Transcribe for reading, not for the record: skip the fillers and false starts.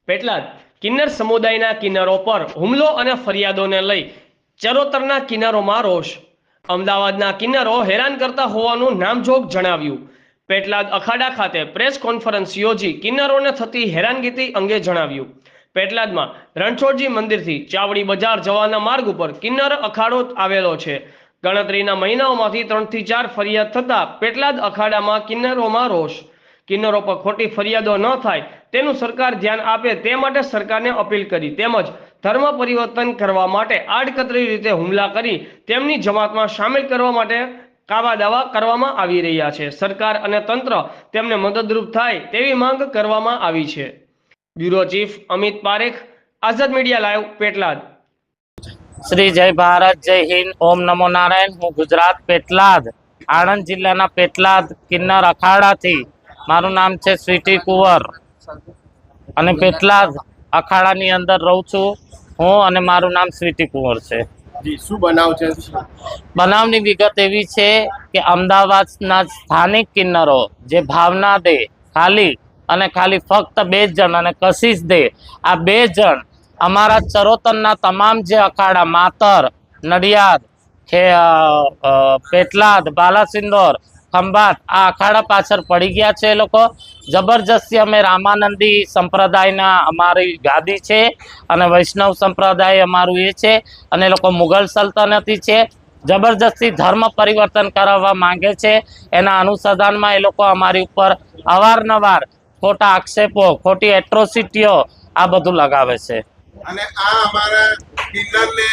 પેટલાદ કિન્નર સમુદાયના કિન્નરો પર હુમલો અને ફરિયાદોને લઈ ચરોતરના કિન્નરોમાં રોષ. અમદાવાદના કિન્નરો હેરાન કરતા હોવાનું નામજોગ જણાવ્યું. પેટલાદ અખાડા ખાતે પ્રેસ કોન્ફરન્સ યોજી કિન્નરોને થતી હેરાનગતિ અંગે જણાવ્યું. પેટલાદમાં રણછોડજી મંદિરથી ચાવડી બજાર જવાના માર્ગ ઉપર કિન્નર અખાડો આવેલો છે. ગણતરીના મહિનાઓમાંથી 3 થી 4 ફરિયાદ થતા પેટલાદ અખાડામાં કિન્નરોમાં રોષ. કિન્નરો પર ખોટી ફરિયાદો ન થાય તેનું સરકાર ધ્યાન આપે તે માટે સરકારને અપીલ કરી તેમજ ધર્મ પરિવર્તન કરવા માટે આડકતરી રીતે હુમલા કરી તેમની જમાતમાં સામેલ કરવા માટે કાવા દાવા કરવામાં આવી રહ્યા છે. સરકાર અને તંત્ર તેમને મદદરૂપ થાય તેવી માંગ કરવામાં આવી છે. બ્યુરો ચીફ અમિત પારેખ, આઝાદ મીડિયા લાઈવ, પેટલાદ. શ્રી જય ભારત, જય હિન્દ, ઓમ નમો નારાયણ. હું ગુજરાત પેટલાદ, આણંદ જિલ્લાના પેટલાદ કિન્નર અખાડાથી. મારું નામ છે સ્વીટી કુંવર અને પેટલાદ અખાડાની અંદર રહું છું હું અને મારું નામ સ્વીટી કુંવર છે. શું બનાવ છે? બનાવની વિગત એવી છે કે અમદાવાદના સ્થાનિક કિન્નરો જે ભાવના દે ખાલી ફક્ત 2 જણ અને કશિશ દે, આ 2 જણ અમારા ચરોતરના તમામ જે અખાડા માતર, નડિયાદ, પેટલાદ, બાલાસિંદોર, ખંભાત આ અખાડા પાછળ પડી ગયા છે. એ લોકો જબરજસ્તી, અમે રામાનંદી સંપ્રદાયના અમારી ગાદી છે અને વૈષ્ણવ સંપ્રદાય અમારું એ છે અને એ લોકો મુઘલ સલ્તનતી છે. જબરજસ્તી ધર્મ પરિવર્તન કરાવવા માંગે છે. એના અનુસંધાનમાં એ લોકો અમારી ઉપર અવારનવાર ખોટા આક્ષેપો, ખોટી એટ્રોસિટીઓ આ બધું લગાવે છે. અને આ અમારા કિન્નરને